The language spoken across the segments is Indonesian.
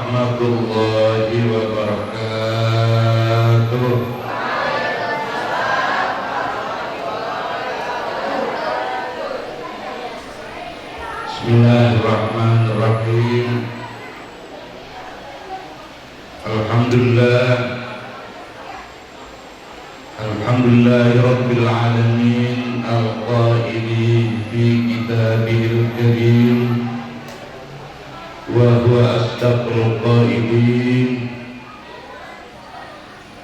warahmatullahi wabarakatuh. Bismillahirrahmanirrahim. Alhamdulillahi rabbil alamin, al-qaili fi kitabihil karim wa huwa asdaqul qailin.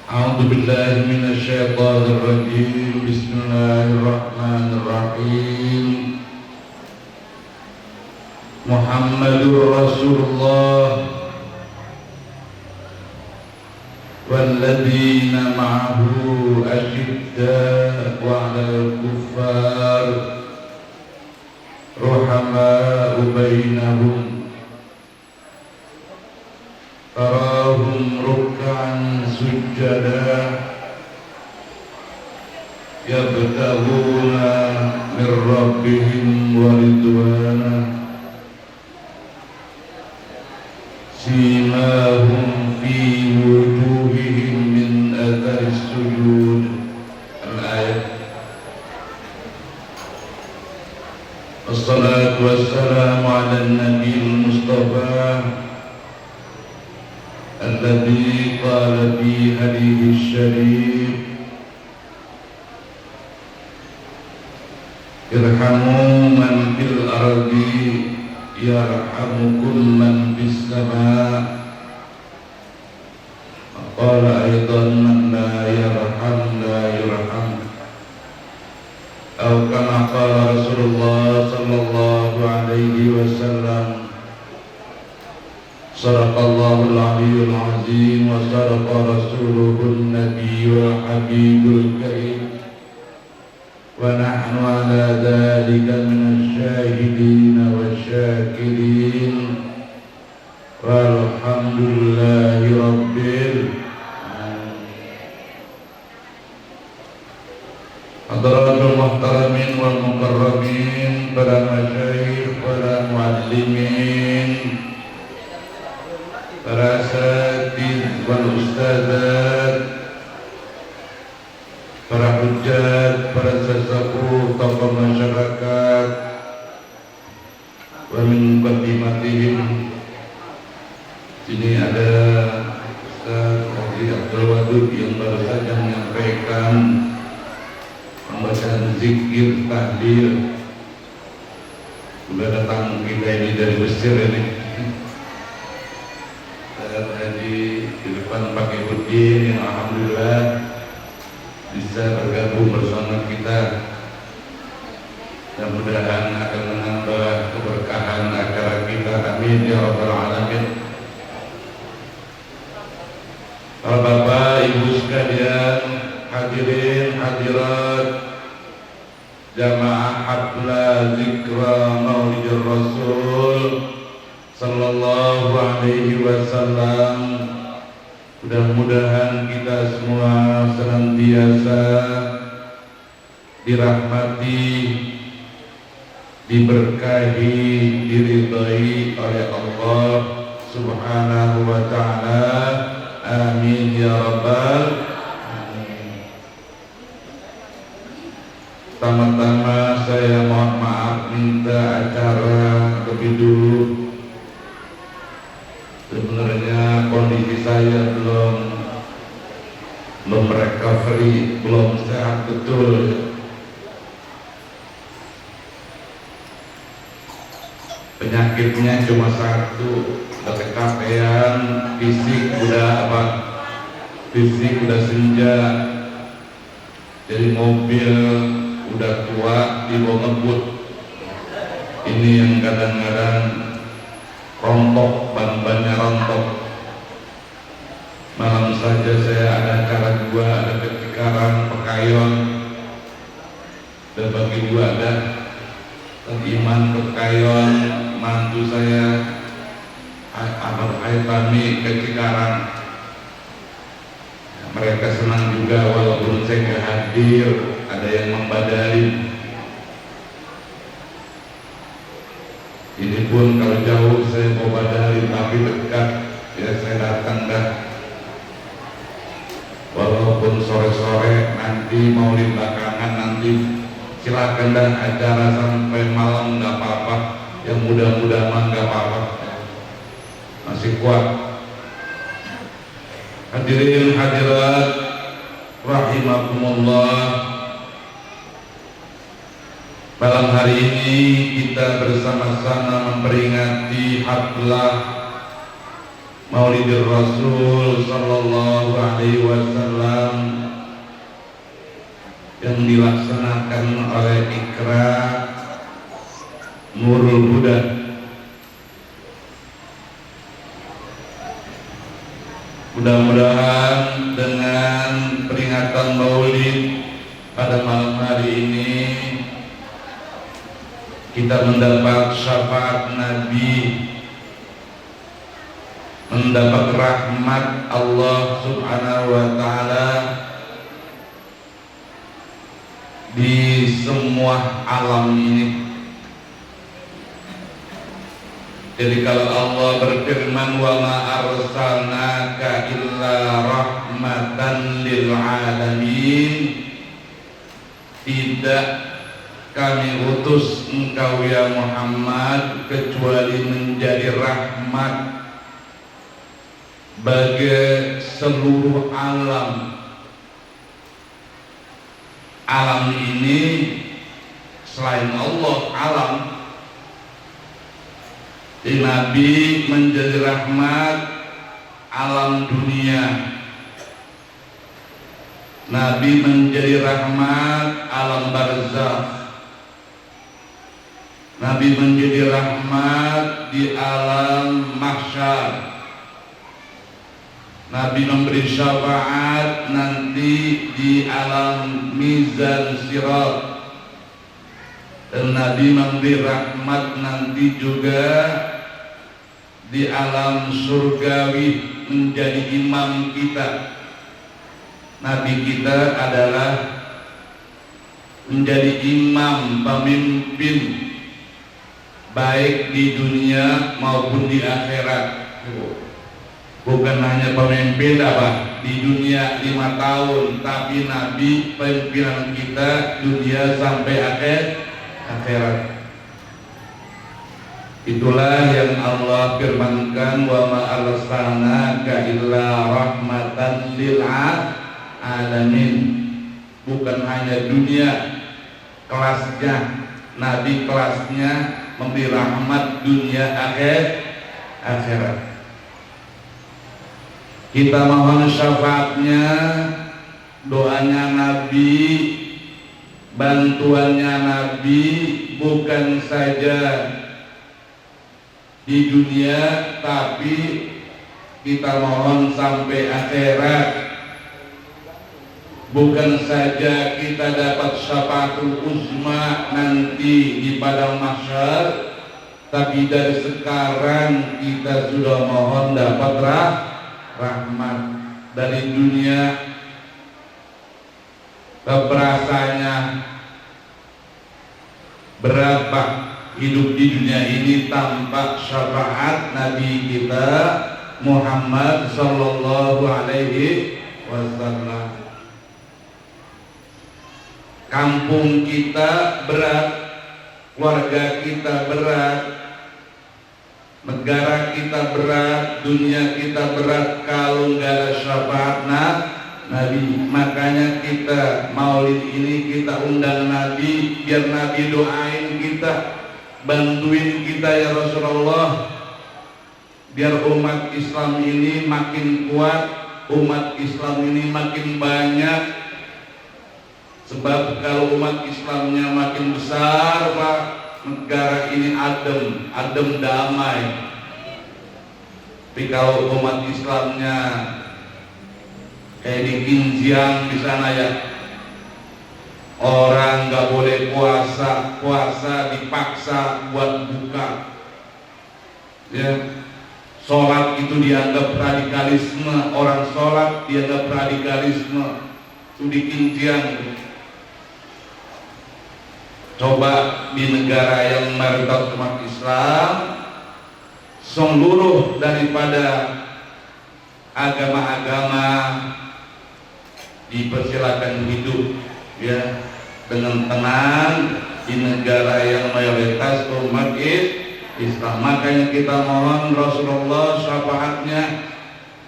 A'udzu billahi minasy syaithanir rajim. Bismillahirrahmanirrahim. Muhammadur Rasulullah walladzina ma'ahu asyidda'u 'alal kuffar ruhama'u bainahum tarahum ruk'an sujada yabtaghuna min rabbihim wa ridwana simahum fi wujuhihim min atharis sujud. Al-ayat. Wassalatu wassalamu ala nabiyil mustafa alladhi qala fi hadihi syarif irhamu man fil ardi yarhamukum man bis sama. Qala aidan man la yarham la yurham. Atau kama qala Rasulullah sallallahu alaihi wasallam, sadaqallahul aliyyul azim wa sadaqa rasuluhun nabiyyul habibul karim. Wa nahnu ala dhalika minasy syahidin wasyakirin walhamdulillahi rabbil alamin. Hadratul muhtaramin wal mukarramin, para masyayikh, para muallimin, para asatidz wal ustadzat, para hujjat, para sesepuh, tokoh masyarakat, wa min qaddimatihim. Sini ada Ustaz Haji Abdul Wadud yang baru saja menyampaikan pembacaan zikir tahlil. Sudah datang kita ini dari Mesir ini. Ustaz Haji di depan pakai Budin yang alhamdulillah bisa bergabung bersama kita, dan mudah-mudahan akan menambah keberkahan acara kita. Amin ya rabbal alamin. Para bapak ibu sekalian, hadirin hadirat jamaah haflah zikra Maulidur Rasul sallallahu alaihi wasallam, mudah-mudahan kita semua senantiasa dirahmati, diberkahi, diridhai oleh Allah Subhanahu wa ta'ala. Amin ya rabbal alamin. Pertama-tama saya mohon maaf minta acara lebih dulu. Sebenarnya kondisi saya belum recovery, belum sehat betul. Penyakitnya cuma satu, udah kecapean, fisik udah senja, dari mobil udah tua dibawa ngebut. Ini yang kadang-kadang rontok, ban-bannya rontok. Malam saja saya ada acara dua, ada ke Cikarang, Pekayon, dan bagi dua ada Iman Pekayon, mantu saya Ahmad Haitami ke Cikarang. Mereka senang juga walaupun saya nggak hadir, ada yang membadari. Ini pun kalau jauh saya mau badari, tapi dekat silakan dan acara sampai malam nggak apa-apa, yang muda-muda mah nggak apa-apa, masih kuat. Hadirin hadirat rahimakumullah, malam hari ini kita bersama-sama memperingati haflah Maulidur Rasul sallallahu alaihi wasallam yang dilaksanakan oleh Iqra Nurul Huda. Mudah-mudahan dengan peringatan Maulid pada malam hari ini kita mendapat syafaat Nabi, mendapat rahmat Allah Subhanahu wa Ta'ala di semua alam ini. Jadi kalau Allah berfirman wa ma arsalnaka illa rahmatan lil alamin, tidak kami utus engkau ya Muhammad kecuali menjadi rahmat bagi seluruh alam. Alam ini selain Allah alam. Jadi Nabi menjadi rahmat alam dunia, Nabi menjadi rahmat alam barzakh, Nabi menjadi rahmat di alam mahsyar, Nabi memberi syafaat nanti di alam mizan sirat, dan Nabi memberi rahmat nanti juga di alam surgawi menjadi imam kita. Nabi kita adalah menjadi imam, pemimpin baik di dunia maupun di akhirat. Bukan hanya pemimpin apa di dunia 5 tahun, tapi Nabi pimpinan kita dunia sampai akhirat. Itulah yang Allah firmankan wa ma arsalnaka illa rahmatan lil alamin. Bukan hanya dunia kelasnya, Nabi kelasnya memberi rahmat dunia akhirat. Kita mohon syafaatnya, doanya Nabi, bantuannya Nabi, bukan saja di dunia, tapi kita mohon sampai akhirat. Bukan saja kita dapat syafaatul uzma nanti di padang mahsyar, tapi dari sekarang kita sudah mohon dapat rahmat. Dari dunia keberasanya berapa hidup di dunia ini tanpa syafaat Nabi kita Muhammad sallallahu alaihi wasallam. Kampung kita berat, warga kita berat, negara kita berat, dunia kita berat kalau nggak ada syafaat Nabi. Makanya kita Maulid ini kita undang Nabi, biar Nabi doain kita, bantuin kita ya Rasulullah, biar umat Islam ini makin kuat, umat Islam ini makin banyak. Sebab kalau umat Islamnya makin besar, Pak, negara ini adem damai. Tapi kalau umat Islamnya kayak di Xinjiang di sana ya, orang nggak boleh puasa dipaksa buat buka, ya. Sholat itu dianggap radikalisme, orang sholat dianggap radikalisme. Itu di Xinjiang. Coba di negara yang mayoritas umat Islam, seluruh daripada agama-agama dipersilakan hidup, ya, dengan tenang di negara yang mayoritas umat Islam. Makanya kita mohon Rasulullah syafaatnya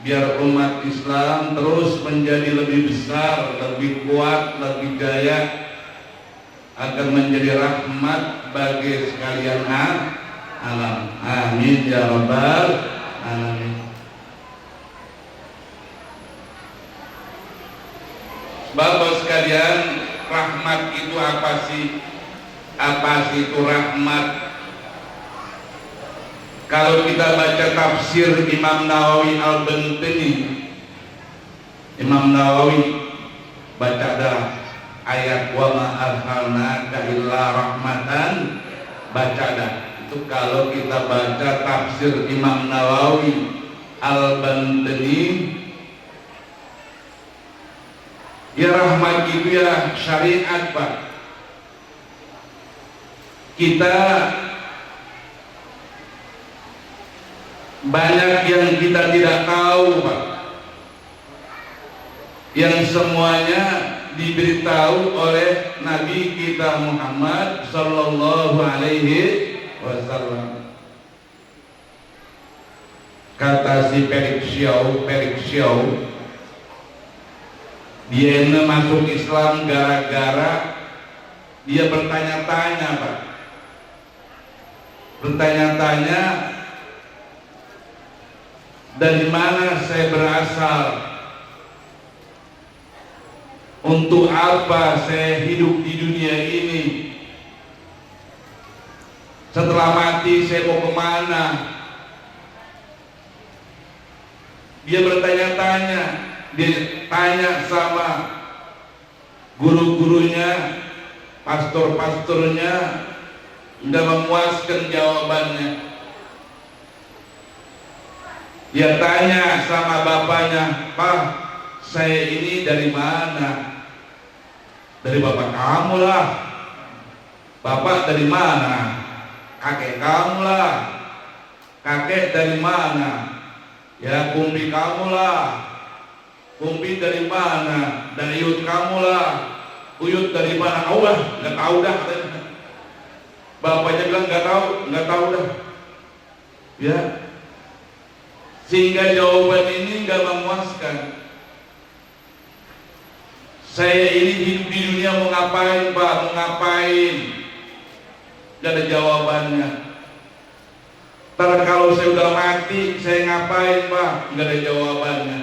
biar umat Islam terus menjadi lebih besar, lebih kuat, lebih jaya, akan menjadi rahmat bagi sekalian alam. Amin ya rabbal alamin. Bapak sekalian, rahmat itu apa sih? Apa sih itu rahmat? Kalau kita baca tafsir Imam Nawawi Al-Bantani, Imam Nawawi baca ada ayat wa ma arsalnaka illa rahmatan, baca ada itu. Kalau kita baca tafsir Imam Nawawi Al-Bantani, ya rahmat itu ya syariat Pak. Kita banyak yang kita tidak tahu Pak, yang semuanya diberitahu oleh Nabi kita Muhammad Sallallahu Alaihi Wasallam. Kata si Perik Xiao, dia masuk Islam gara-gara dia bertanya-tanya Pak, bertanya-tanya dari mana saya berasal, untuk apa saya hidup di dunia ini, setelah mati saya mau kemana. Dia bertanya-tanya, dia tanya sama guru-gurunya, pastor-pastornya, nggak memuaskan jawabannya. Dia tanya sama bapaknya, Pak, saya ini dari mana? Dari bapak kamu lah. Bapak dari mana? Kakek kamu lah. Kakek dari mana? Ya kumpi kamu lah. Kumpi dari mana? Dari uyut kamu lah. Uyut dari mana? Allah, nggak tahu dah. Bapaknya bilang nggak tahu dah. Ya. Sehingga jawaban ini nggak memuaskan. Saya ini hidup di dunia mau ngapain Pak? Mau ngapain? Gak ada jawabannya. Ntar kalau saya udah mati, saya ngapain Pak? Gak ada jawabannya.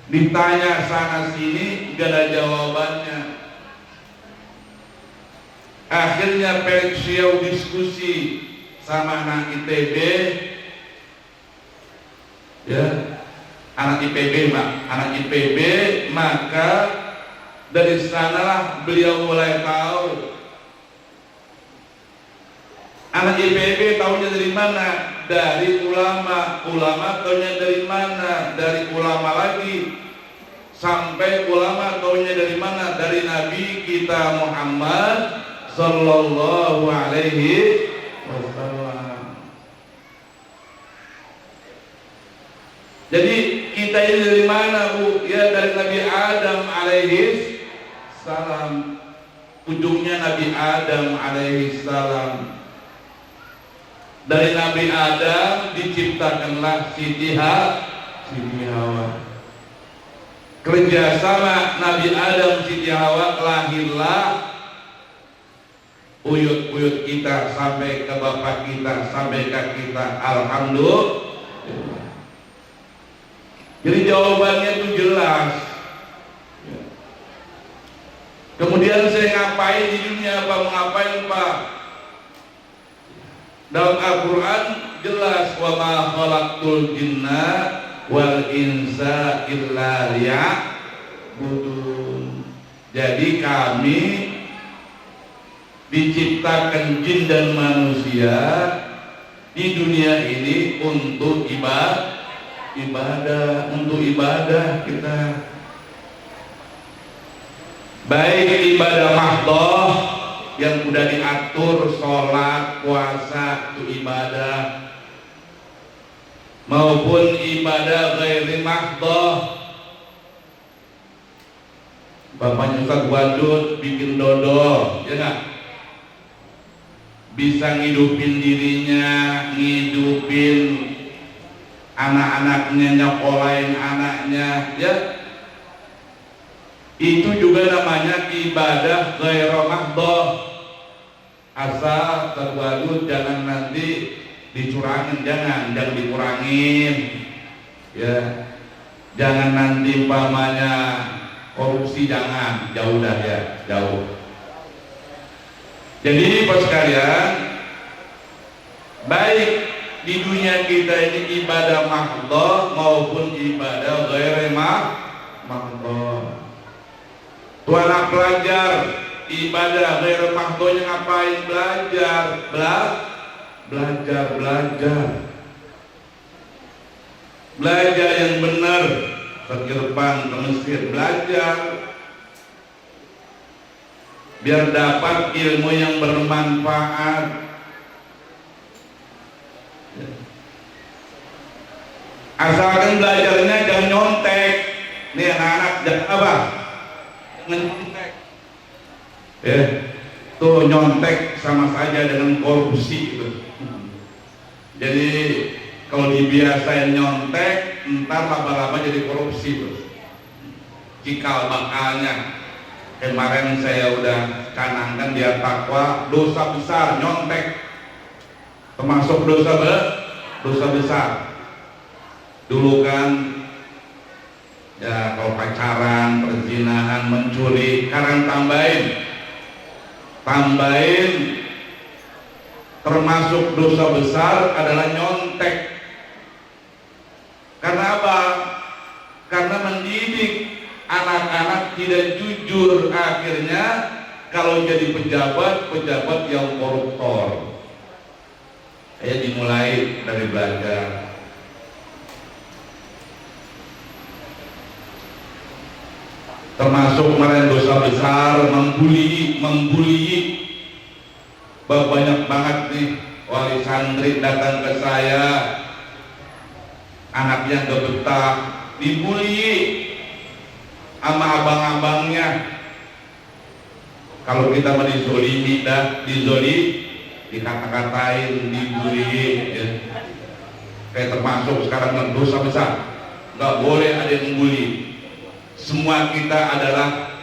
Ditanya sana sini, gak ada jawabannya. Akhirnya Perik Xiao diskusi sama anak ITB, ya, anak IPB maka dari sanalah beliau mulai tahu. Anak IPB tahunya dari mana? Dari ulama. Ulama tahunya dari mana? Dari ulama lagi. Sampai ulama tahunya dari mana? Dari Nabi kita Muhammad Sallallahu Alaihi Wasallam. Jadi kita ini dari mana Bu? Ya dari Nabi Adam alaihi salam. Ujungnya Nabi Adam alaihi salam. Dari Nabi Adam diciptakanlah Siti Hawa. Kerjasama Nabi Adam Siti Hawa lahirlah uyut-uyut kita sampai ke bapak kita, sampai ke kita. Alhamdulillah. Jadi jawabannya itu jelas. Kemudian saya ngapain di dunia, Pak? Mau ngapain Pak? Dalam Al-Quran jelas, wa ma khalaqtul jinna wal insa illa liya'budun. Jadi kami diciptakan jin dan manusia di dunia ini untuk ibadah, untuk ibadah kita. Baik ibadah mahdhah yang sudah diatur, sholat, puasa, itu ibadah, maupun ibadah ghairi mahdhah, bapaknya Ustaz Wadud bikin dodol, ya nggak? Bisa ngidupin dirinya, ngidupin anak-anaknya, nyokolain anaknya, ya. Itu juga namanya ibadah ghairu mahdhah. Asal terwadud jangan nanti dicurangin, jangan dikurangin, ya. Jangan nanti umpamanya korupsi, jangan, jauh dah ya, jauh. Jadi Bapak sekalian, baik di dunia kita ini ibadah mahdhah maupun ibadah ghairu mahdhah. Tuh anak pelajar, ibadah ghairu mahdhahnya ngapain? Belajar, belajar yang benar, ke Jerman, ke Mesir, belajar biar dapat ilmu yang bermanfaat. Asalkan belajarnya jangan nyontek. Nih anak-anak jangan apa? Jangan nyontek. Ya, tuh nyontek sama saja dengan korupsi itu. Jadi kalau dibiasain nyontek, ntar lama-lama jadi korupsi tuh. Cikal bakalnya. Kemarin saya udah canangkan dia takwa, dosa besar nyontek, termasuk dosa besar. Dulu kan ya kalau pacaran, perzinahan, mencuri, sekarang tambahin termasuk dosa besar adalah nyontek. Karena apa? Karena mendidik anak-anak tidak jujur, akhirnya kalau jadi pejabat yang koruptor. Dimulai dari belajar. Termasuk kemarin dosa besar membuli. Banyak banget nih wali santri datang ke saya, anaknya gak betah, dibully sama abang-abangnya. Kalau kita mau dizolimi, dikata-katain, dibully, ya. Kayak termasuk sekarang dosa besar, nggak boleh ada yang membuli. Semua kita adalah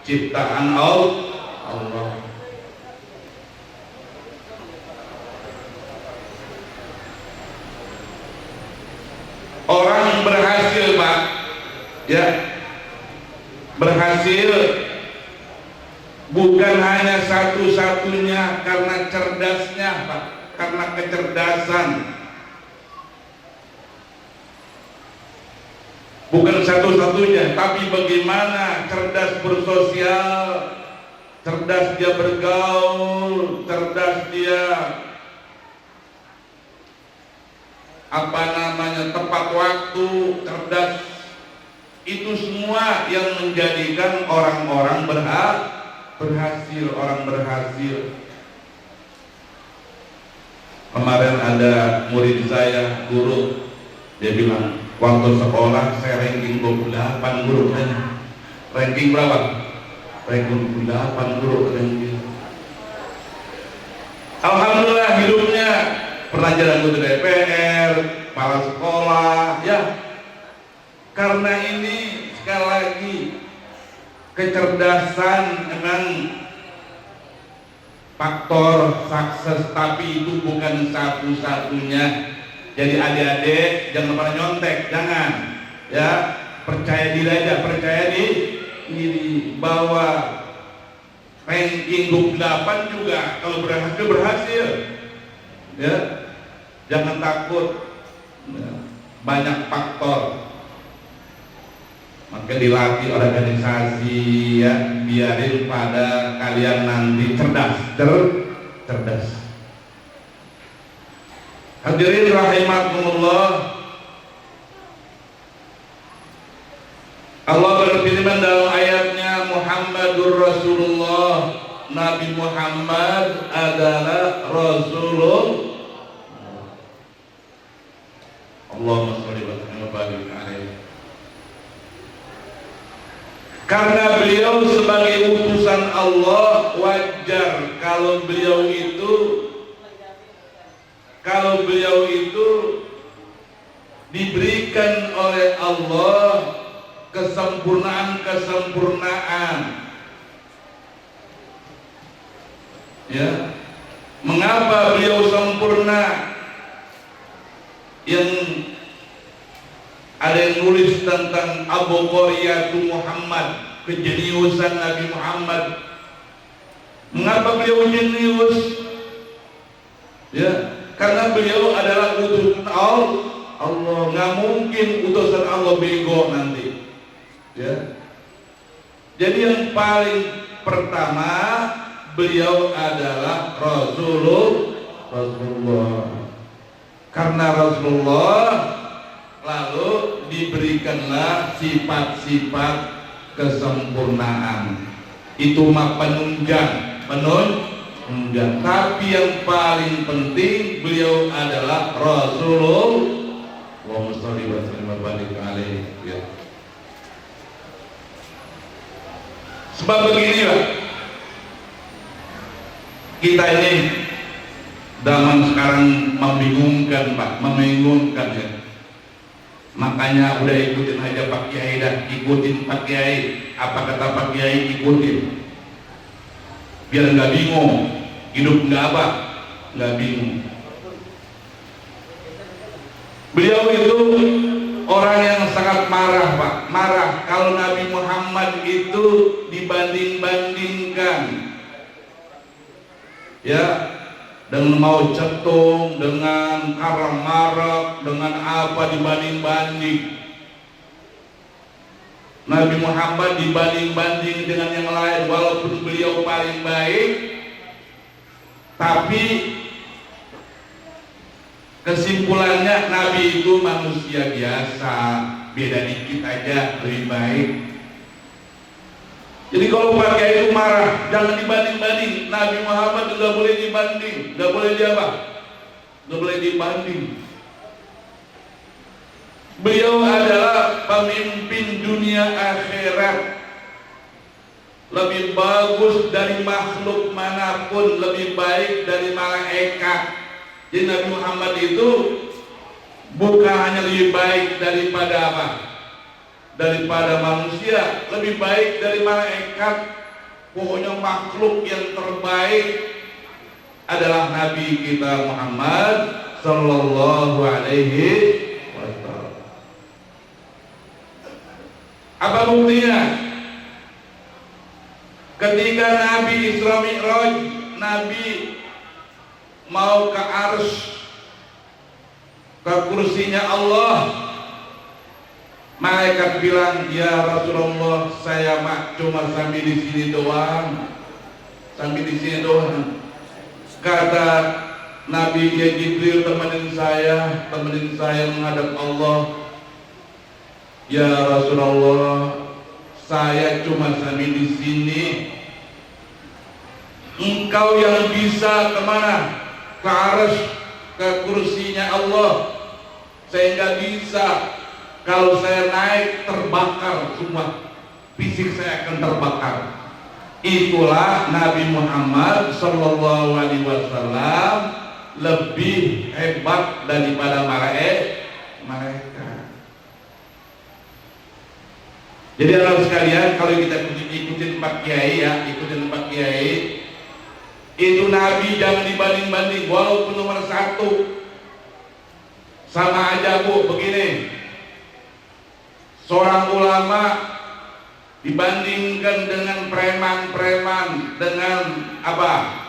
ciptaan Allah. Orang berhasil, Pak, ya. Berhasil bukan hanya satu-satunya karena cerdasnya, Pak, karena kecerdasan. Bukan satu-satunya, tapi bagaimana cerdas bersosial, cerdas dia bergaul, cerdas dia tepat waktu, cerdas. Itu semua yang menjadikan orang-orang berhasil, orang berhasil. Kemarin ada murid saya, guru, dia bilang, waktu sekolah saya ranking 28 guru katanya. Ranking berapa? Ranking 28 guru katanya. Alhamdulillah hidupnya pernah jalan ke DPR, kepala sekolah, ya. Karena ini sekali lagi kecerdasan memang faktor sukses, tapi itu bukan satu-satunya. Jadi adik-adik jangan pernah nyontek, jangan, ya. Percaya diri aja, percaya diri bahwa ranking 28 juga kalau berhasil, ya. Jangan takut, ya. Banyak faktor. Maka dilatih organisasi, ya, biarin pada kalian nanti cerdas. Hadirin rahimakumullah, Allah berfirman dalam ayatnya, Muhammadur Rasulullah, Nabi Muhammad adalah Rasulullah. Allahumma sholli wa sallim wa barik alaihi. Karena beliau sebagai utusan Allah, wajar kalau beliau itu diberikan oleh Allah kesempurnaan. Ya, mengapa beliau sempurna? Yang ada yang nulis tentang Abu Qaryatu Muhammad, kejeniusan Nabi Muhammad. Mengapa beliau jenius? Ya, karena beliau adalah utusan Allah. Nggak mungkin utusan Allah bego nanti. Ya. Jadi yang paling pertama, beliau adalah Rasulullah. Karena Rasulullah, lalu diberikanlah sifat-sifat kesempurnaan. Itu mah penunjang. Tapi yang paling penting, beliau adalah Rasulullah. Allahumma sholli wa sallim wa barik alaihi. Ya. Sebab beginilah, kita ini zaman sekarang membingungkan Pak, ya. Makanya udah ikutin aja Pak Kiai dah, ikutin Pak Kiai, apa kata Pak Kiai ikutin, biar nggak bingung, hidup nggak bingung. Beliau itu orang yang sangat marah Pak, marah kalau Nabi Muhammad itu dibanding-bandingkan, ya, dengan mau cetung, dengan karam marak, dengan apa dibanding-banding. Nabi Muhammad dibanding-banding dengan yang lain, walaupun beliau paling baik, tapi kesimpulannya Nabi itu manusia biasa, beda dikit aja lebih baik. Jadi kalau Pak Kiai itu marah, jangan dibanding-banding. Nabi Muhammad juga boleh dibanding, nggak boleh nggak boleh dibanding. Beliau adalah pemimpin dunia akhirat, lebih bagus dari makhluk manapun, lebih baik dari malaikat. Jadi Nabi Muhammad itu bukan hanya lebih baik daripada apa? Daripada manusia, lebih baik dari malaikat. Pokoknya makhluk yang terbaik adalah Nabi kita Muhammad sallallahu alaihi wasallam. Apa buktinya? Ketika Nabi Isra Mi'raj, Nabi mau ke Arsy, ke kursinya Allah, malaikat bilang, ya Rasulullah, saya mah cuma sambil di sini doang. Kata Nabi, ya Jibril, temenin saya menghadap Allah. Ya Rasulullah, saya cuma sambil di sini. Engkau yang bisa kemana? Ke Arsy, ke kursinya Allah. Saya nggak bisa. Kalau saya naik terbakar semua, fisik saya akan terbakar. Itulah Nabi Muhammad sallallahu alaihi wasallam lebih hebat daripada malaikat. Jadi anak sekalian, kalau kita ikutin Pak Kiai, ya, ikutin Pak Kiai, itu Nabi jangan dibanding-banding, walaupun nomor 1. Sama aja Bu, begini, seorang ulama dibandingkan dengan preman-preman, dengan apa?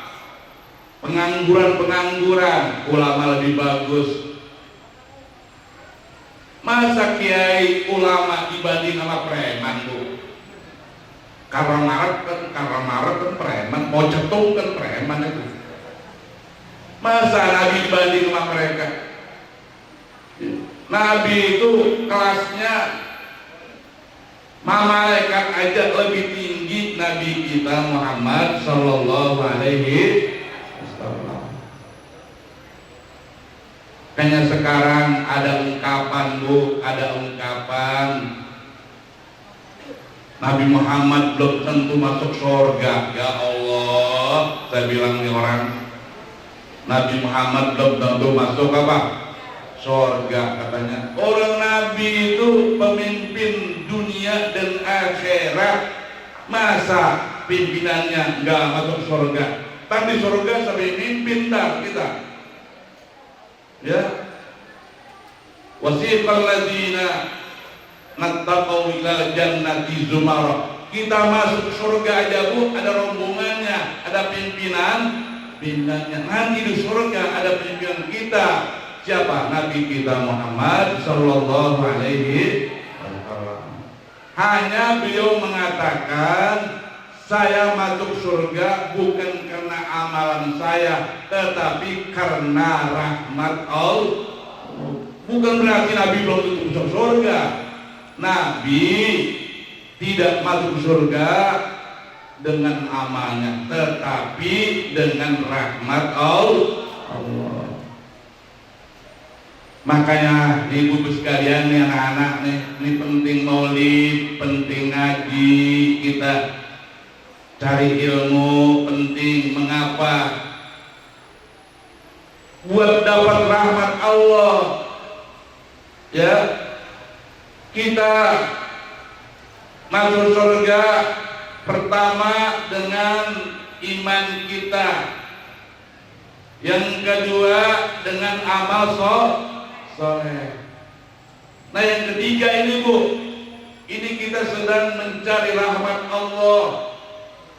Pengangguran, ulama lebih bagus. Masa kiai ulama dibanding sama preman Bu? Karena marah kan preman, mau cetung kan preman itu. Masa Nabi dibanding sama mereka? Nabi itu kelasnya malaikat aja lebih tinggi Nabi kita Muhammad sallallahu alaihi wasallam. Kayaknya sekarang ada ungkapan Bu, Nabi Muhammad belum tentu masuk surga. Ya Allah, saya bilang nih orang, Nabi Muhammad belum tentu masuk apa? Surga katanya. Orang Nabi itu pemimpin dunia dan akhirat, masa pimpinannya nggak masuk surga? Tapi surga sampai mimpin dah kita. Ya. Wasiqal ladzina nattaqu ila jannati zumara. Kita masuk surga aja Bu, ada rombongannya, ada pimpinannya. Nanti di surga ada pimpinan kita. Siapa? Nabi kita Muhammad sallallahu alaihi wasallam. Hanya beliau mengatakan, saya masuk surga bukan karena amalan saya, tetapi karena rahmat Allah. Bukan berarti Nabi belum tentu masuk surga. Nabi tidak masuk surga dengan amalnya, tetapi dengan rahmat Allah. Makanya ibu-ibu sekalian nih, anak-anak nih, ini penting maulid, penting ngaji, kita cari ilmu penting. Mengapa? Buat dapat rahmat Allah. Ya, kita masuk surga pertama dengan iman kita, yang kedua dengan amal soleh. Nah yang ketiga ini Bu, ini kita sedang mencari rahmat Allah.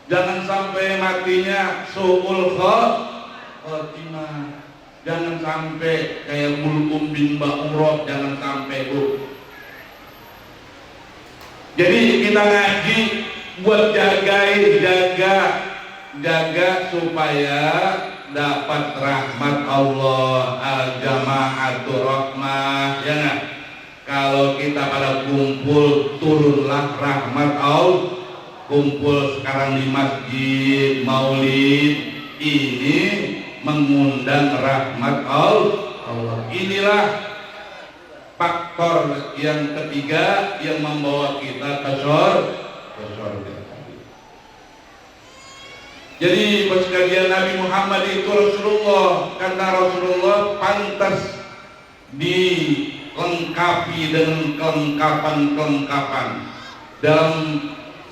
Jangan sampai matinya su'ul khotimah. Jangan sampai kayak Mulkum bin Ba'urah, jangan sampai Bu. Jadi kita ngaji buat jaga supaya dapat rahmat Allah. Al-jama'atur rahmah, ya nggak? Kalau kita pada kumpul, turunlah rahmat Allah. Kumpul sekarang di masjid maulid ini mengundang rahmat Allah. Inilah faktor yang ketiga yang membawa kita ke surga. Jadi sekalian, Nabi Muhammad itu Rasulullah, karena Rasulullah pantas dilengkapi dengan kelengkapan dalam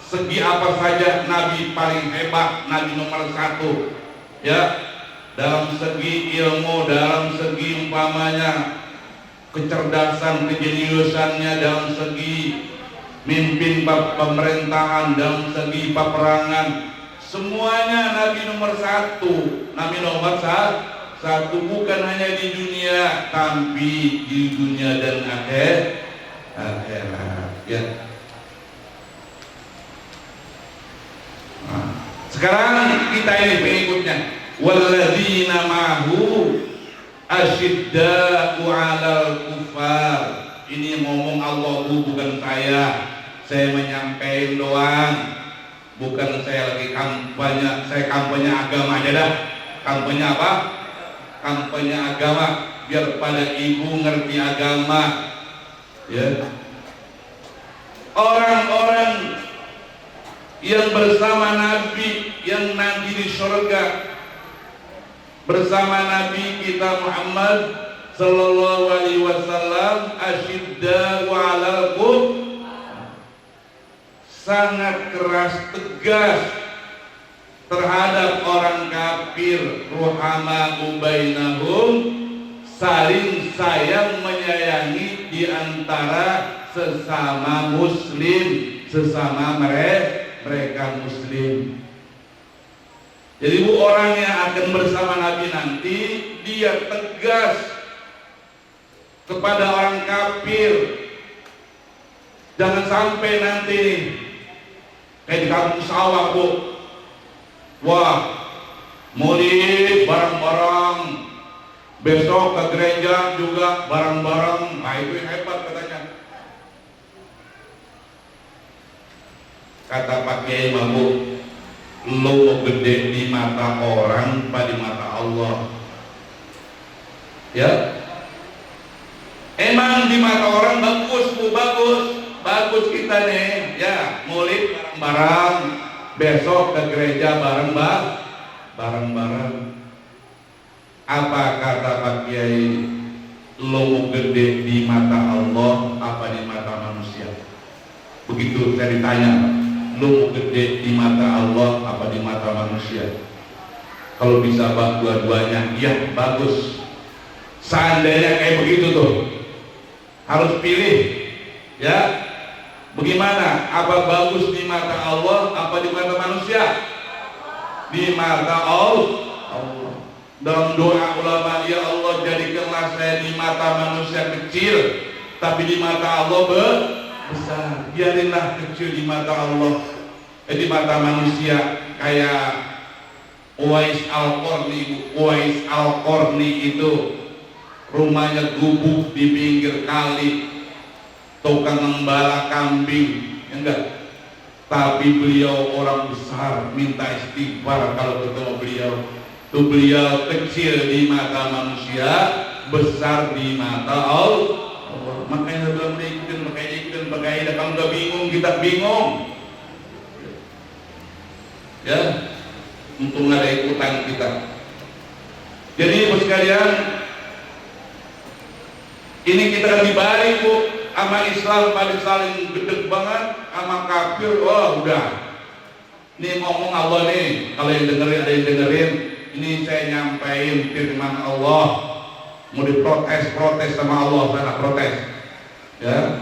segi apa saja. Nabi paling hebat, Nabi nomor 1, ya, dalam segi ilmu, dalam segi umpamanya kecerdasan, kejeniusannya, dalam segi mimpin pemerintahan, dalam segi peperangan, semuanya Nabi nomor 1. Nabi nomor 1 bukan hanya di dunia, tapi di dunia dan akhirat. Ya. Nah, sekarang kita ini pengikutnya. Walladzina ma'hu asyidda'u 'alal kufar. Ini ngomong Allah Bu, bukan saya. Saya menyampaikan doang. Bukan saya lagi kampanye. Saya kampanye agama aja dah. Kampanye apa? Kampanye agama, biar pada ibu ngerti agama. Ya. Orang-orang yang bersama Nabi, yang nanti di surga bersama Nabi kita Muhammad sallallahu alaihi wasallam, asyidda wa 'alal kufar, sangat keras tegas terhadap orang kafir, ruhama bainahum, saling sayang menyayangi di antara sesama muslim, sesama mereka muslim. Jadi Bu, orang yang akan bersama Nabi nanti, dia tegas kepada orang kafir. Jangan sampai nanti kayak di kampung sawah Bu, wah murid bareng-bareng, besok ke gereja juga bareng-bareng. Nah itu yang hebat katanya. Kata Pak Kiai Bu, lu mau gede di mata orang apa di mata Allah? Ya, emang di mata orang bagus Bu, bagus bagus kita nih, ya Maulid bareng, besok ke gereja bareng. Apa kata Pak Kiai? Lo gede di mata Allah apa di mata manusia? Begitu saya ditanya, lo gede di mata Allah apa di mata manusia? Kalau bisa bang dua-duanya, ya bagus. Seandainya kayak begitu tuh, harus pilih, ya. Bagaimana? Apa bagus di mata Allah apa di mata manusia? Di mata Allah. Dalam doa ulama, ya Allah jadikanlah saya di mata manusia kecil, tapi di mata Allah besar. Biarinlah kecil di mata Allah, di mata manusia. Kayak Uwais Al-Qarni itu rumahnya gubuk di pinggir kali, tukang ngembala kambing, ya enggak? Tapi beliau orang besar, minta istighfar kalau ketemu beliau. Itu beliau kecil di mata manusia, besar di mata Allah. Makanya belum diikutin, makanya kamu udah bingung, kita bingung. Ya, untung ada ikutan kita. Jadi ibu sekalian, ini kita kan dibalik bu, sama Islam pada saling gede banget, sama kafir, oh udah. Ini ngomong Allah nih, kalau yang dengerin ada yang dengerin. Ini saya nyampain firman Allah, mau diprotes sama Allah, sana protes, ya.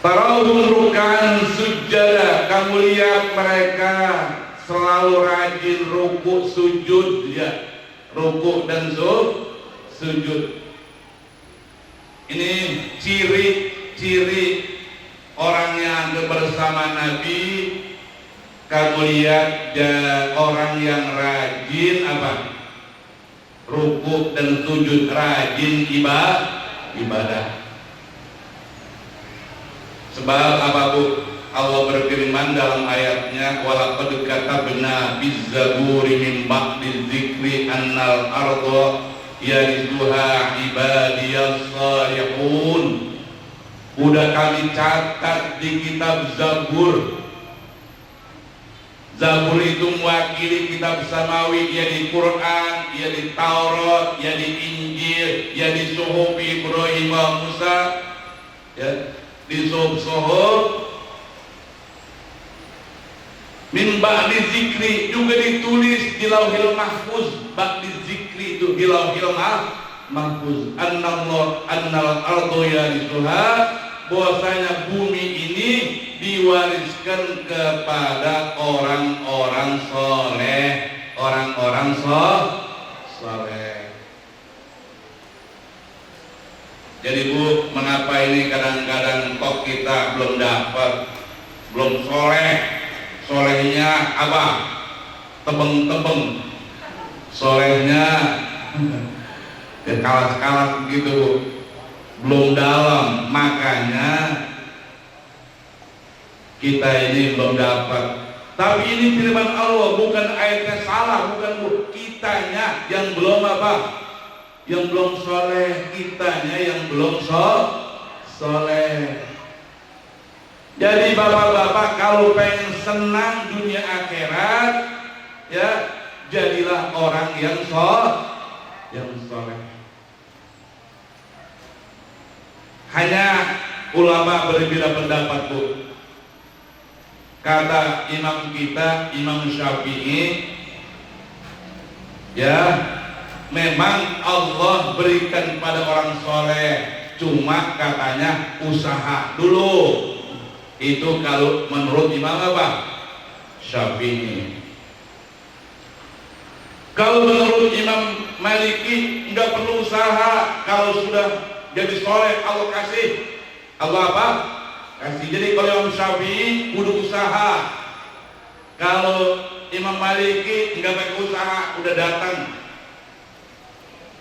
Tarahum rukan sujada, kamu lihat mereka selalu rajin ruku sujud, ya, ruku dan sujud. Ini ciri orang yang bersama Nabi. Kamu lihat orang yang rajin apa? Ruku dan sujud, rajin ibadah. Sebab apa bu? Allah berfirman dalam ayatnya, walaqad katabna bizzaburi min ba'di dzikri annal arda yarithuha ibadiyas salihun. Udah kami catat di kitab Zabur. Zabur itu mewakili kitab samawi, ya di Quran, ya di Taurat, ya di Injil, ya di Suhuf Ibrahim wa Musa, ya di Suhuf min ba'di zikri, juga ditulis di Lauhil Mahfuz. Ba'di zikri itu di Lauhil Mahfuz. Annal ardu yarithuha, bahwasanya bumi ini diwariskan kepada orang-orang soleh, orang-orang soleh. Jadi bu, mengapa ini kadang-kadang kok kita belum dapat, belum soleh? Solehnya apa? Tebeng-tebeng. Solehnya kalah-kalah begitu bu, belum dalam, makanya kita ini belum dapat. Tapi ini firman Allah, bukan ayatnya salah, bukan bu, kitanya yang belum apa? Yang belum soleh, kitanya yang belum soleh. Jadi bapak-bapak kalau pengen senang dunia akhirat, ya jadilah orang yang soleh. Hanya ulama berbeda pendapat bu. Kata imam kita, Imam Syafi'i, ya memang Allah berikan pada orang soleh, cuma katanya usaha dulu. Itu kalau menurut Imam apa? Syafi'i. Kalau menurut Imam Maliki nggak perlu usaha, kalau sudah jadi soleh Allah kasih. Allah apa? Kasih. Jadi kalau Imam Syafi'i kudu usaha. Kalau Imam Maliki nggak pakai usaha, udah datang.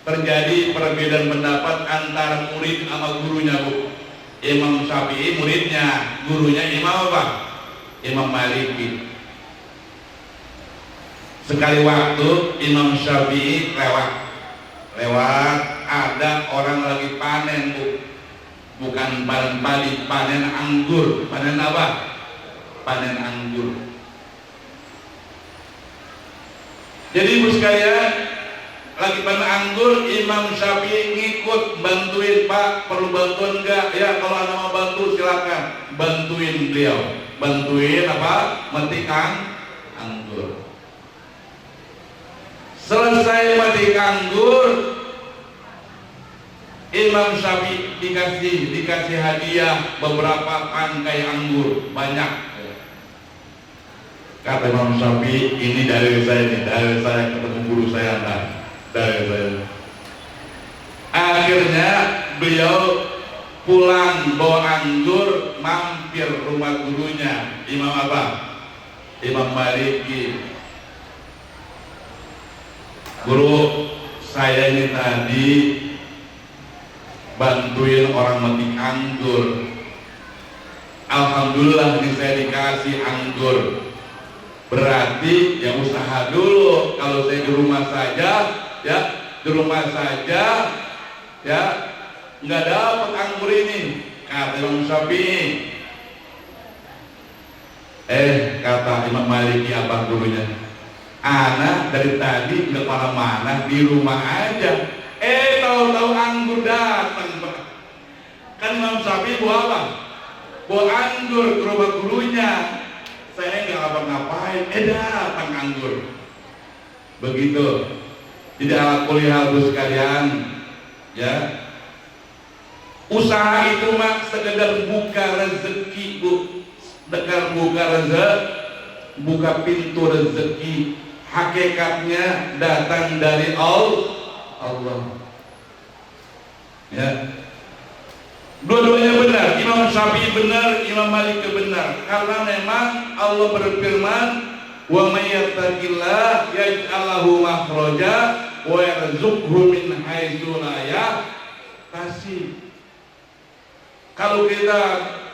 Terjadi perbedaan pendapat antara murid sama gurunya bu. Imam Syafi'i muridnya, gurunya Imam apa? Imam Maliki. Sekali waktu Imam Syafi'i lewat ada orang lagi panen, Bu. Bukan panen padi, panen anggur. Panen apa? Panen anggur. Jadi Bu sekalian, lagi panen anggur, Imam Syafi'i ngikut bantuin, Pak, perlu bantuan enggak? Ya, kalau Anda mau bantu silakan, bantuin beliau. Bantuin apa? Metik anggur. Selesai metik anggur, Imam Syafi'i dikasih hadiah beberapa tangkai anggur banyak. Kata Imam Syafi'i, ini dalil saya ketemu guru saya, dalil saya. Akhirnya beliau pulang bawa anggur, mampir rumah gurunya, Imam apa? Imam Maliki. Guru, saya ini tadi bantuin orang metik anggur. Alhamdulillah ini saya dikasih anggur. Berarti ya usaha dulu. Kalau saya di rumah saja, ya nggak dapat anggur ini. Kata Imam Syafi'i. Kata Imam Maliki apa gurunya? Anak dari tadi nggak mana-mana, di rumah aja. Tahu-tahu anggur datang, Pak. Kan Imam Syafi'i bawa apa? Bawa anggur ke rumah gurunya. Saya nggak ngapa-ngapain, datang anggur. Begitu. Tidak ala kulihal Bu sekalian, ya. Usaha itu mak sekedar buka rezeki, Bu. Sekedar buka rezeki, buka pintu rezeki. Hakikatnya datang dari Allah. Ya. Dua-duanya benar. Imam Syafi'i benar, Imam Malik benar. Karena memang Allah berfirman, "Wa may yattaqillah yaj'al lahu makhraja wa yarzuqhu min haitsu la yahtasib." Kalau kita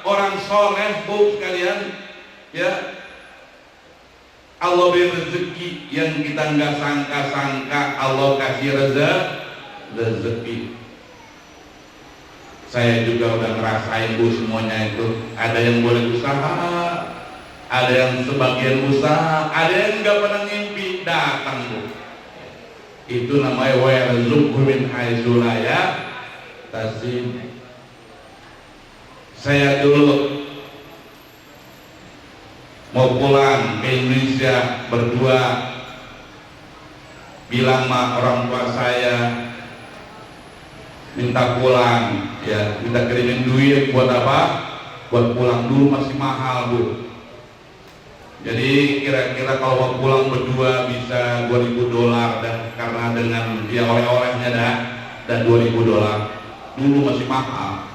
orang soleh, Bu sekalian, ya, Allah beri rezeki yang kita nggak sangka-sangka, Allah kasih rezeki. Saya juga udah ngerasain, Bu, semuanya itu. Ada yang boleh usaha, ada yang sebagian usaha, ada yang nggak pernah ngimpi datang, Bu. Itu namanya wa yarzuqhu min haitsu la yahtasib. Saya dulu mau pulang ke Indonesia berdua, bilang sama orang tua saya minta pulang, ya, minta kirimin duit buat apa? Buat pulang dulu, masih mahal, Bu. Jadi kira-kira kalau mau pulang berdua bisa $2.000 dan karena dengan ya oleh-olehnya dan $2.000 dulu masih mahal.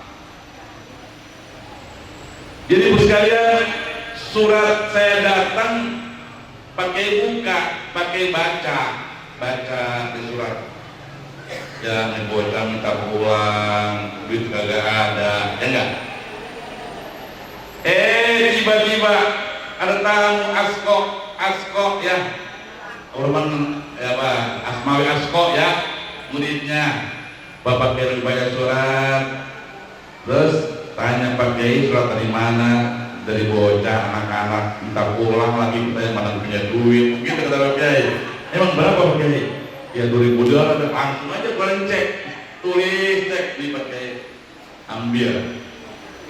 Jadi Bu sekalian, surat saya datang pakai buka, pakai baca di surat. Ya, nih bocah minta pulang, duit kagak ada, ya enggak? Tiba-tiba ada tamu Asko ya, orang ya Pak Asmawi Asko ya, muridnya. Bapak kirim baca surat, terus tanya Pak Kiai, surat dari mana? Dari bocah anak-anak minta pulang lagi, kita yang mana punya duit, gitu kata Pak Kiai. Emang berapa Pak Kiai? Ya $2.000, langsung aja kalian cek, tulis, cek di Pak Kiai, ambil.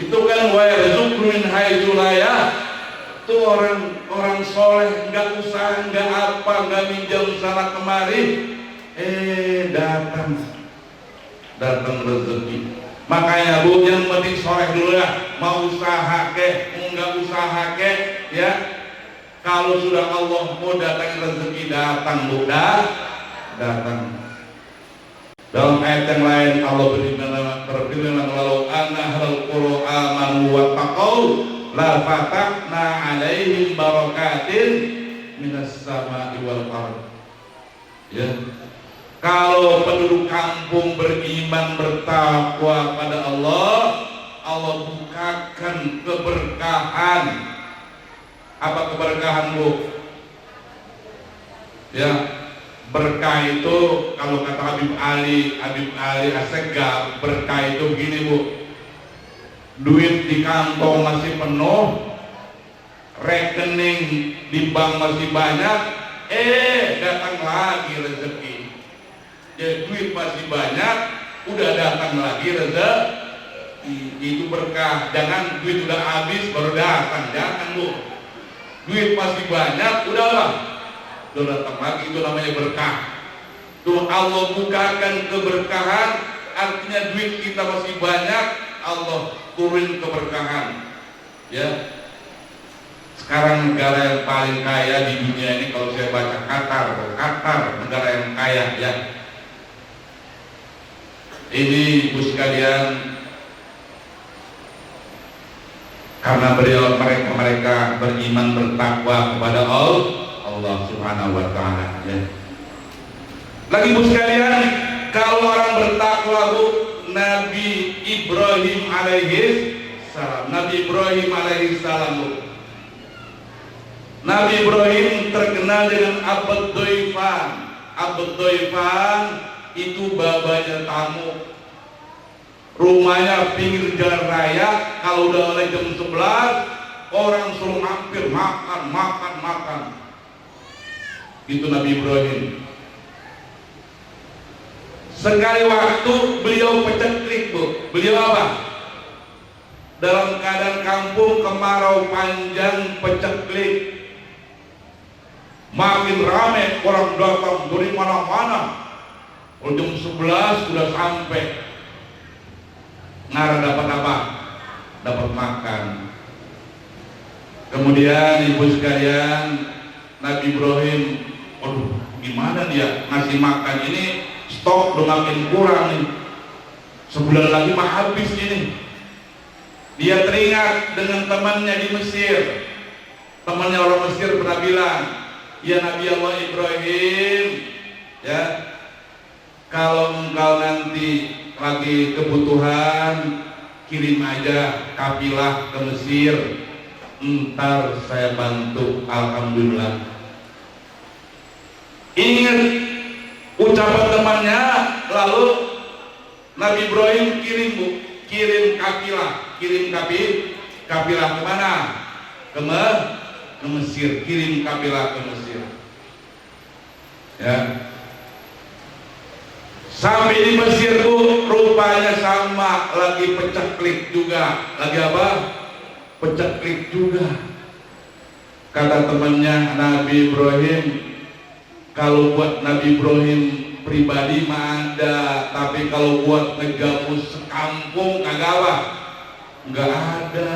Itu kan wa yarzuqhu min haitsu la yahtasib. Itu orang soleh, nggak usah, nggak apa, nggak minjam sana kemari, datang rezeki. Makanya Bu, yang penting soleh dulu ya. Mau usaha ke, nggak usaha ke, ya. Kalau sudah Allah mau datang rezeki, datang Bu, datang. Dalam ayat yang lain Allah berfirman, "Walau anna ahlal qura amanu wattaqau la fatahna 'alaihim barakatin minas sama'i wal ardh." Ya. Kalau penduduk kampung beriman bertakwa pada Allah, Allah bukakan keberkahan. Apa keberkahan, Bu? Ya, Berkah itu kalau kata Habib Ali Assegaf, berkah itu begini Bu, duit di kantong masih penuh, rekening di bank masih banyak, datang lagi rezeki. Jadi duit masih banyak, udah datang lagi rezeki. Itu berkah. Jangan duit udah habis baru datang, jangan Bu. Duit masih banyak, udahlah datang lagi, itu namanya berkah. Tuh Allah bukakan keberkahan, artinya duit kita masih banyak, Allah turun keberkahan. Ya. Sekarang negara yang paling kaya di dunia ini kalau saya baca Qatar negara yang kaya ya. Ini Ibu sekalian, karena mereka beriman bertakwa kepada Allah Subhanahu wa taala ya. Lagi Bu sekalian, kalau orang bertakwa Bu, Nabi Ibrahim alaihi salam Bu. Nabi Ibrahim terkenal dengan Abd Doifan itu babanya tamu. Rumahnya pinggir jalan raya, kalau udah mulai jam 11 orang suruh hampir makan. Itu Nabi Ibrahim. Sekali waktu beliau peceklik Bu. Beliau apa? Dalam keadaan kampung kemarau panjang, peceklik. Makin ramai orang datang dari mana-mana. Jam 11 sudah sampai. Ngara dapat apa? Dapat makan. Kemudian Ibu sekalian, Nabi Ibrahim, gimana dia ngasih makan ini? Stok udah makin kurang nih. Sebulan lagi mah habis ini. Dia teringat dengan temannya di Mesir. Temannya orang Mesir pernah bilang, ya Nabi Allah Ibrahim, ya kalau engkau nanti lagi kebutuhan, kirim aja kafilah ke Mesir, ntar saya bantu. Alhamdulillah. Ingat ucapan temannya, lalu Nabi Ibrahim kirim kafilah kemana? Ke Mesir, kirim kafilah ke Mesir. Ya. Sampai di Mesir tuh rupanya sama, lagi peceklik juga. Lagi apa? Peceklik juga. Kata temannya Nabi Ibrahim, kalau buat Nabi Ibrahim pribadi mah ada, tapi kalau buat ngegabus sekampung kagak apa? Enggak ada.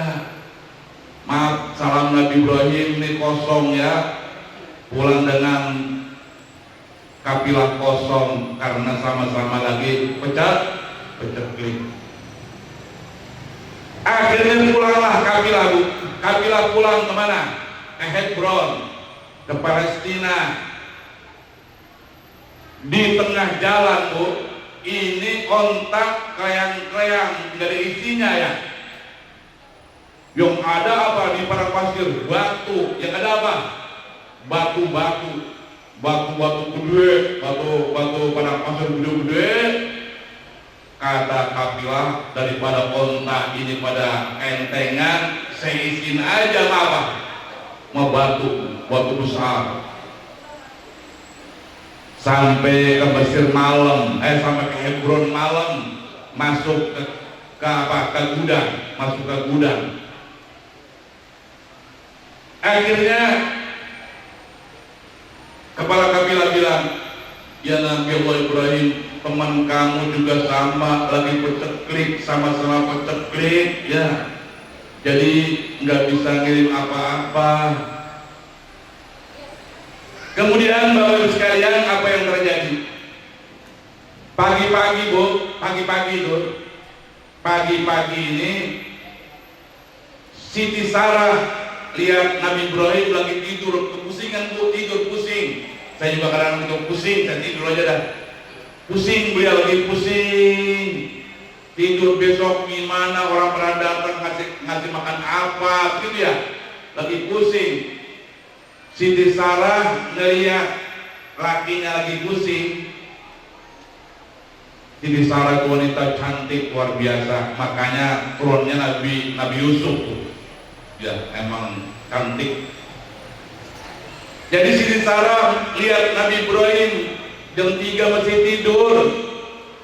Maaf, salam Nabi Ibrahim ini kosong ya. Pulang dengan kafilah kosong karena sama-sama lagi peceklik. Akhirnya pulanglah kafilah Bu. Kafilah pulang kemana? Ke Hebron, ke Palestina. Di tengah jalan Bu, ini ontak kleang-kleang, nggak ada isinya ya. Yang ada apa di padang pasir? Batu. Yang ada apa? Batu-batu gede, batu padang pasir gede-gede. Kata kafilah, daripada ontak ini pada entengan, saya isin aja apa? Mau batu besar. Sampai ke Mesir malam, sampai ke Hebron malam, masuk ke gudang, masuk ke gudang. Akhirnya kepala kafilah bilang, ya Nabi Allah Ibrahim, teman kamu juga sama, lagi peceklik, sama-sama peceklik, ya. Jadi nggak bisa ngirim apa-apa. Kemudian Bapak Ibu sekalian, apa yang terjadi? Pagi-pagi Bu, pagi-pagi ini Siti Sarah lihat Nabi Ibrahim lagi tidur, kepusingan Bu, tidur pusing. Saya juga kadang-kadang pusing, saya tidur aja dah. Pusing, beliau lagi pusing. Tidur besok gimana, orang pernah datang ngasih makan apa, gitu ya. Lagi pusing. Siti Sarah ngeliat lakinya lagi pusing. Siti Sarah itu wanita cantik luar biasa, makanya turunnya Nabi Yusuf ya emang cantik. Jadi Siti Sarah lihat Nabi Ibrahim jam 3 masih tidur,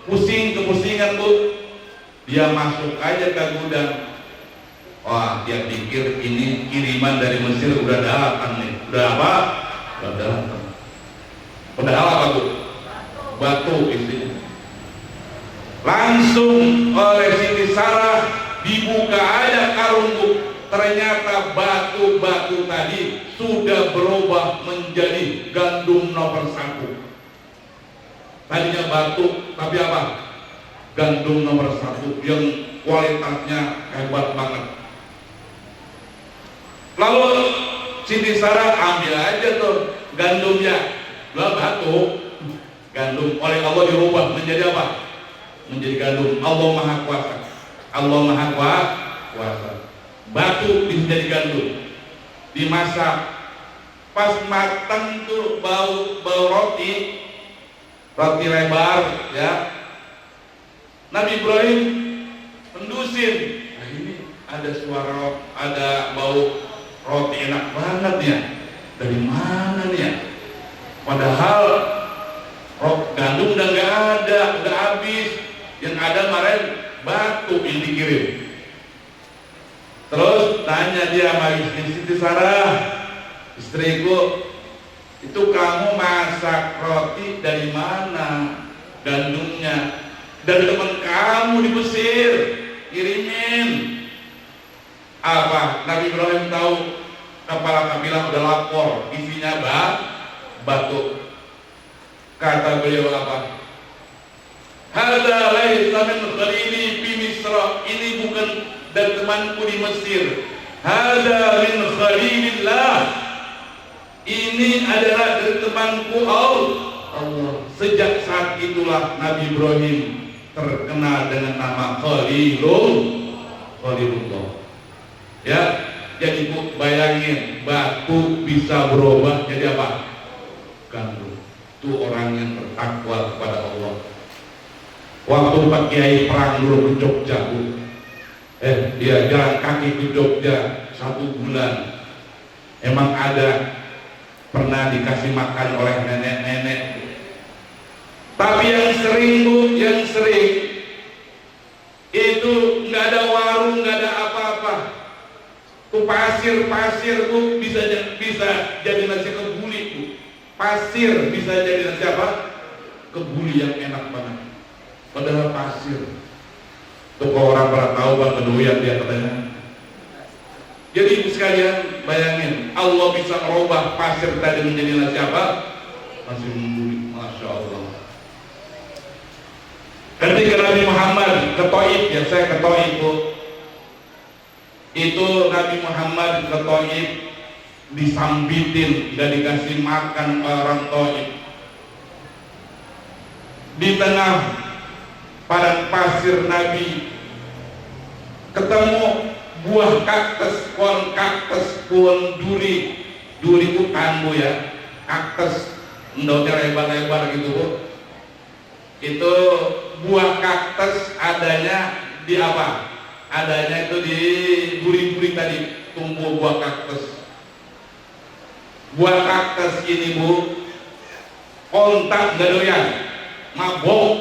pusing kepusingan bu, dia masuk aja ke gudang. Wah, dia pikir ini kiriman dari Mesir udah datang nih. Udah apa? Udah datang. Padahal apa bu? Batu isinya. Langsung oleh Siti Sarah dibuka aja karung bu. Ternyata batu-batu tadi sudah berubah menjadi gandum nomor 1. Tadinya batu, tapi apa? Gandum nomor 1 yang kualitasnya hebat banget. Lalu Siti Sarah ambil aja tuh gandumnya, lah batu, gandum oleh Allah dirubah menjadi apa? Menjadi gandum. Allah Maha Kuasa. Allah Maha Kuasa. Batu bisa jadi gandum, dimasak, pas matang tuh bau roti lebar ya. Nabi Ibrahim mendusin, nah ini ada suara, ada bau roti enak banget ya, dari mana nih ya? Padahal gandum udah nggak ada, udah habis, yang ada kemarin batu yang dikirim. Terus tanya dia sama Siti Sarah, istriku, itu kamu masak roti dari mana? Gandumnya dari teman kamu di Mesir, kirimin. Apa? Nabi Ibrahim tahu kepala kabilah udah lapor, isinya batu. Kata beliau apa? Hadza laisa min khalili fi Misra, ini bukan dari temanku di Mesir. Hadza min khalilillah, ini adalah dari temanku Allah. Sejak saat itulah Nabi Ibrahim terkenal dengan nama Khalilullah. Ya, jadi bu, bayangin batu bisa berubah jadi apa? Gandum. Itu orang yang bertakwa kepada Allah. Waktu Pak Kiai perang dulu ke Jogja bu, dia jalan kaki ke Jogja 1 bulan. Emang ada pernah dikasih makan oleh nenek-nenek, tapi yang sering bu, yang sering itu nggak ada warung, nggak ada apa-apa. Tuh pasir bu bisa jadi nasi kebuli bu. Pasir bisa jadi nasi apa? Kebuli yang enak banget. Padahal pasir. Tuh kalau orang pernah tahu bang kedoyan dia katanya. Jadi ibu sekalian bayangin, Allah bisa merubah pasir tadi menjadi nasi apa? Nasi kebuli. Masya Allah. Ketika Nabi Muhammad ke Taif, ya saya ke Taif bu, itu Nabi Muhammad ke Taif disambitin dan dikasih makan orang Taif. Di tengah padang pasir Nabi ketemu buah kaktus, pohon duri hutan bu ya, kaktus daunnya lebar-lebar gitu bu. Itu buah kaktus adanya di apa? Adanya itu di duri-duri tadi, tumbuh buah kaktus. Buah kaktus ini bu, kontak gak doyan, mabok.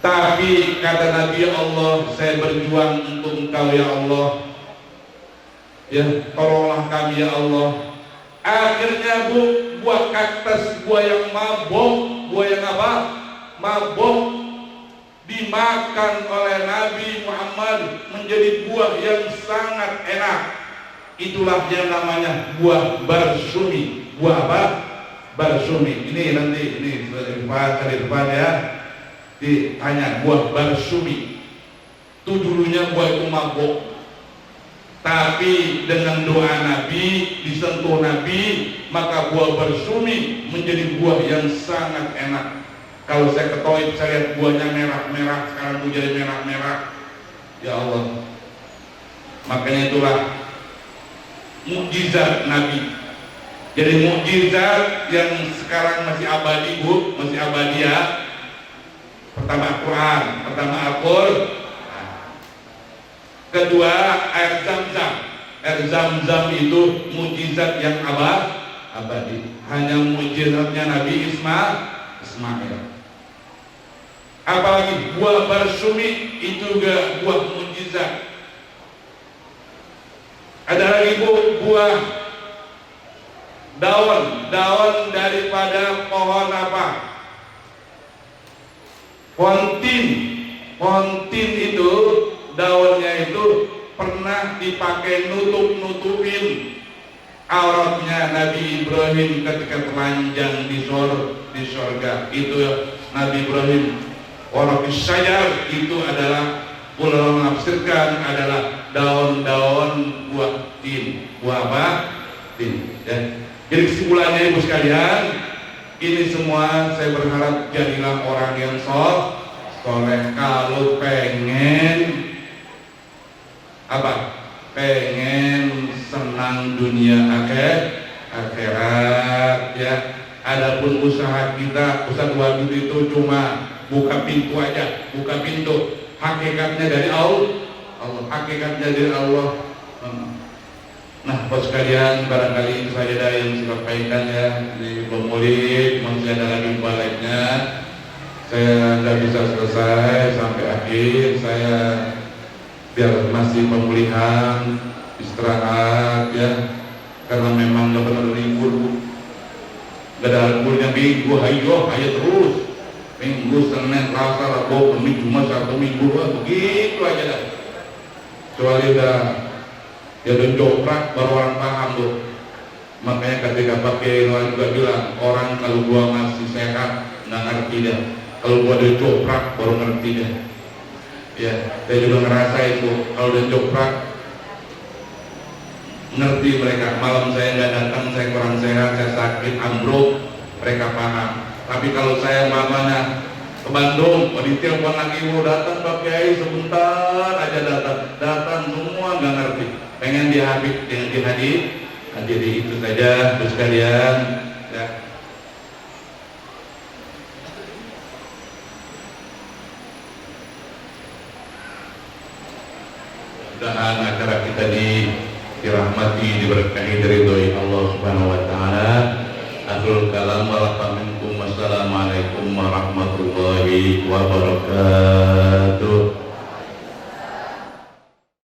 Tapi kata Nabi Allah, saya berjuang untuk engkau ya Allah, ya tolonglah kami ya Allah. Akhirnya bu, buah kaktus, buah yang mabok, buah yang apa? Mabok, dimakan oleh Nabi Muhammad menjadi buah yang sangat enak. Itulah yang namanya buah barsumi. Buah apa? Barsumi. Ini nanti ini di depan ya, ditanya buah barsumi. Itu dulunya buah itu mabok, tapi dengan doa Nabi, disentuh Nabi, maka buah barsumi menjadi buah yang sangat enak. Kalau saya ke Taif, saya lihat buahnya merah-merah, sekarang tuh jadi merah-merah. Ya Allah. Makanya itulah mukjizat Nabi. Jadi mukjizat yang sekarang masih abadi Bu, masih abadi ya. Pertama Al-Quran, pertama Al-Quran. Kedua air Zam-Zam. Air Zam-Zam itu mukjizat yang abadi. Hanya mukjizatnya Nabi Ismail. Apalagi buah barsumi itu juga buah mukjizat. Ada lagi buah daun daripada pohon apa? Pontin itu daunnya itu pernah dipakai nutupin auratnya Nabi Ibrahim ketika telanjang di sorga. Itu Nabi Ibrahim. Waraqis syajar itu adalah ulama menafsirkan adalah daun-daun buah tin. Buah apa? Tin. Ya. Jadi kesimpulannya Ibu sekalian, ini semua saya berharap jadilah orang yang soleh. Kalau pengen apa? Pengen senang dunia akhirat ya. Adapun usaha kita, usaha wajib itu cuma buka pintu aja, buka pintu. Hakikatnya dari Allah. Hakikatnya dari Allah. Nah, Bapak sekalian, barangkali itu saja yang saya sampaikan ya di Murid, masih ada lagi baliknya. Saya tidak bisa selesai sampai akhir. Saya biar masih pemulihan, istirahat ya, karena memang nggak benar libur. Gak ada liburnya minggu, ayo terus. Minggu, Senin, Selasa, Rabu, Kamis, Jumat, Sabtu, Minggu, begitu aja dah. Kecuali dia udah joprak baru orang paham tuh. Makanya ketika Pak Kiai Noel juga bilang, orang kalau gua masih sehat nggak ngerti dia, kalau gua udah joprak baru ngerti dia. Ya, saya juga ngerasa itu kalau udah joprak ngerti mereka. Malam saya nggak datang, saya kurang sehat, saya sakit, ambruk, mereka paham. Tapi kalau saya mamanya ke Bandung, ditelepon lagi, mau datang Pak Kiai sebentar aja datang semua nggak ngerti. Pengen dihadiri itu saja terus sekalian ya. Mudah-mudahan acara kita dirahmati, diberkahi, diridhoi Allah Subhanahu wa taala. Akhirul kalam wa minkum. Wassalamualaikum warahmatullahi wabarakatuh.